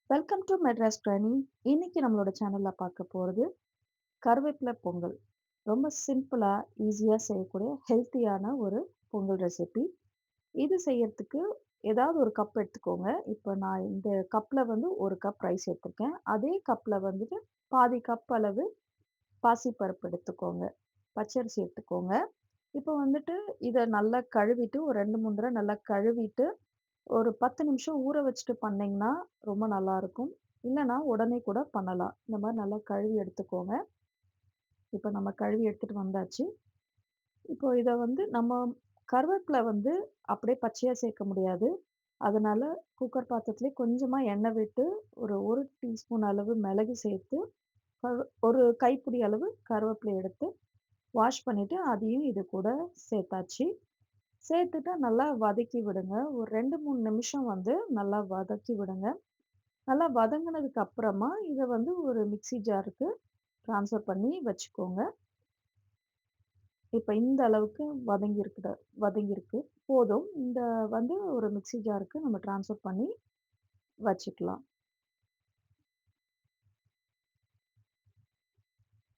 Welcome to Madras granny. இன்னைக்கு நம்மளோட சேனல்ல பார்க்க போறது கருவேப்பிலை பொங்கல். ரொம்ப சிம்பிளா, ஈஸியா செய்யக்கூடிய ஹெல்த்தியான ஒரு பொங்கல் ரெசிபி. இது செய்யறதுக்கு ஏதாவது ஒரு கப் எடுத்துக்கோங்க. இப்ப நான் இந்த கப்ல வந்து 1 கப் ரைஸ் எடுத்திருக்கேன். அதே கப்ல வந்துட்டு பாதி கப் அளவு பாசிப்பருப்பு எடுத்துக்கோங்க. பச்சரிசி எடுத்துக்கோங்க. இப்ப வந்துட்டு இத நல்லா கழுவிட்டு ஒரு 2, 3 தடவ நல்லா கழுவிட்டு ஒரு 10 நிமிஷம் ஊற வச்சுட்டு பண்ணீங்கன்னா, ரொம்ப நல்லாருக்கும். இல்லன்னா, உடனே கூட பண்ணலாம். இந்த மாரி நல்லா கழுவி எடுத்துக்கோங்க. இப்ப நம்ம கழுவி எடுத்துட்டு வந்தாச்சு. இப்போ இத வந்து நம்ம கருவேப்பில வந்து அப்படியே பச்சையா சேர்க்க முடியாது. அதனால குக்கர் பாத்திரத்திலே கொஞ்சமா எண்ணெய் விட்டு, ஒரு 1 டீஸ்பூன் அளவு மிளகு சேர்த்து, ஒரு கைப்பிடி அளவு கருவேப்பிலை எடுத்து வாஷ் பண்ணிட்டு, அதையும் இது கூட சேர்த்தாச்சு. சேர்த்துட்டு நல்லா வதக்கி விடுங்க. ஒரு 2, 3 நிமிஷம் வந்து நல்லா வதக்கி விடுங்க. நல்லா வதங்குனதுக்கு அப்புறமா, இத வந்து ஒரு மிக்ஸி ஜாருக்கு ட்ரான்ஸ்ஃபர் பண்ணி வச்சுக்கோங்க. இப்ப இந்த அளவுக்கு வதங்கியிருக்கு. போதும். இந்த வந்து ஒரு மிக்ஸி ஜாருக்கு நம்ம ட்ரான்ஸ்ஃபர் பண்ணி வச்சுக்கலாம்.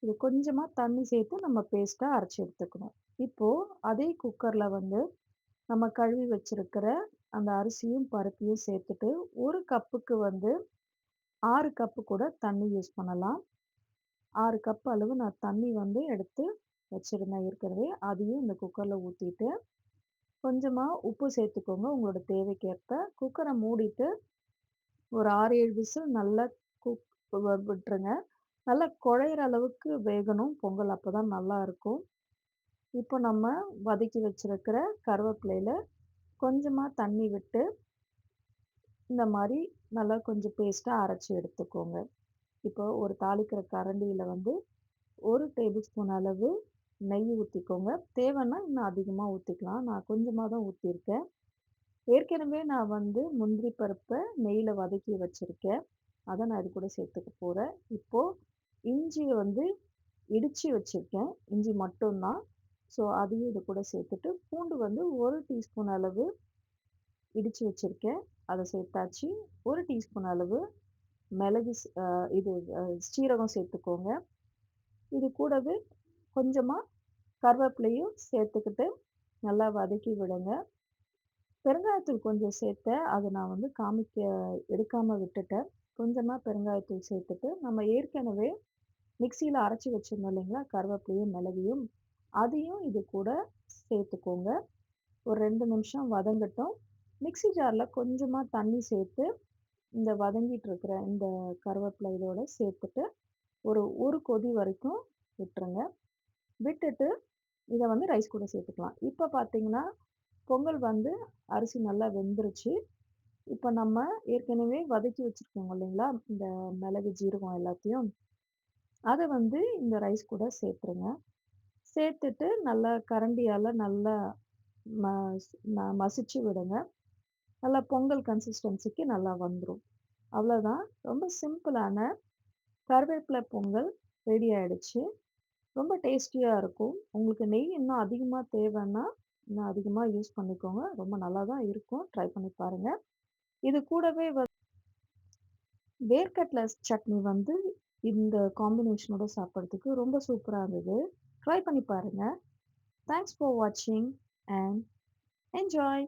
இது கொஞ்சமா தண்ணி சேர்த்து நம்ம பேஸ்ட்டா அரைச்சு எடுத்துக்கணும். இப்போ அதே குக்கர்ல வந்து நம்ம கழுவி வச்சிருக்கிற அந்த அரிசியும், பருப்பையும் சேர்த்துட்டு 1 கப்புக்கு வந்து 6 கப்பு கூட தண்ணி யூஸ் பண்ணலாம். 6 கப் அளவு நான் தண்ணி வந்து எடுத்து வச்சிருந்தேன் ஏற்கனவே. அதையும் இந்த குக்கர்ல ஊத்திட்டு, கொஞ்சமா உப்பு சேர்த்துக்கோங்க உங்களோட தேவைக்கேற்ப. குக்கர மூடிட்டு ஒரு 6, 7 விசில் நல்லா குக் விட்டுருங்க. நல்லா குழையிற அளவுக்கு வேகணும் பொங்கல். அப்பதான் நல்லாருக்கும். இப்போ நம்ம வதக்கி வச்சிருக்கிற கருவேப்பிலையில கொஞ்சமா தண்ணி விட்டு, இந்த மாரி நல்லா கொஞ்சம் பேஸ்ட்டா அரைச்சு எடுத்துக்கோங்க. இப்போ ஒரு தாளிக்கிற கரண்டியில வந்து 1 டேபிள் ஸ்பூன் அளவு நெய் ஊத்திக்கோங்க. தேவைன்னா இன்னும் அதிகமா ஊத்திக்கலாம். நான் கொஞ்சமா தான் ஊத்தியிருக்கேன். ஏற்கனவே நான் வந்து முந்திரி பருப்ப நெய்யில வதக்கி வச்சிருக்கேன். அத நான் இது கூட சேர்த்துக்க போறேன். இப்போ இஞ்சி வந்து இடிச்சு வச்சிருக்கேன். இஞ்சி மட்டும் தான். ஸோ அதையும் இது கூட சேர்த்துட்டு, பூண்டு வந்து 1 டீஸ்பூன் அளவு இடிச்சு வச்சிருக்கேன். அத சேர்த்தாச்சு. 1 டீஸ்பூன் அளவு மிளகு ஸ் அ இது சீரகம் சேர்த்துக்கோங்க. இது கூடவே கொஞ்சமா கருவேப்பிலையும் சேர்த்துக்கிட்டு நல்லா வதக்கி விடுங்க. பெருங்காயத்தூள் கொஞ்சம் சேர்த்தேன். அத நான் வந்து எடுக்காம விட்டுட்டேன். கொஞ்சமா பெருங்காயத்தூள் சேர்த்துட்டு, நம்ம ஏற்கனவே மிக்ஸியில அரைச்சு வச்சிருந்தோம் இல்லைங்களா? கருவேப்பிலையும், மிளகையும், அதையும் இது கூட சேர்த்துக்கோங்க. ஒரு 2 நிமிஷம் வதங்கட்டும். மிக்ஸி ஜார்ல கொஞ்சமா தண்ணி சேர்த்து, இந்த வதங்கிட்டு இருக்கிற இந்த கருவேப்பிலை இதோட சேர்த்துட்டு, ஒரு கொதி வரைக்கும் விட்டுருங்க. விட்டுட்டு இத வந்து ரைஸ் கூட சேர்த்துக்கலாம். இப்ப பார்த்தீங்கன்னா, பொங்கல் வந்து அரிசி நல்லா வெந்துருச்சு. இப்ப நம்ம ஏற்கனவே வதக்கி வச்சிருக்கோம் இல்லைங்களா? இந்த மிளகு, ஜீரகம் எல்லாத்தையும். அத வந்து இந்த ரைஸ் கூட சேர்த்துருங்க. சேர்த்துட்டு நல்லா கரண்டியால நல்லா ம மசிச்சு விடுங்க. நல்லா பொங்கல் கன்சிஸ்டன்சிக்கு நல்லா வந்துரும். அவ்வளோதான். ரொம்ப சிம்பிளான கருவேப்பிலை பொங்கல் ரெடி ஆயிடுச்சு. ரொம்ப டேஸ்டியா இருக்கும். உங்களுக்கு நெய் இன்னும் அதிகமா தேவைன்னா, இன்னும் அதிகமா யூஸ் பண்ணிக்கோங்க. ரொம்ப நல்லா தான் இருக்கும். ட்ரை பண்ணி பாருங்க. இது கூடவே வேர்க்கடல சட்னி வந்து இந்த காம்பினேஷனோட சாப்பிடுறதுக்கு ரொம்ப சூப்பரா இருந்தது. ட்ரை பண்ணி பாருங்க. தேங்க்ஸ் ஃபார் வாட்சிங் அண்ட் என்ஜாய்.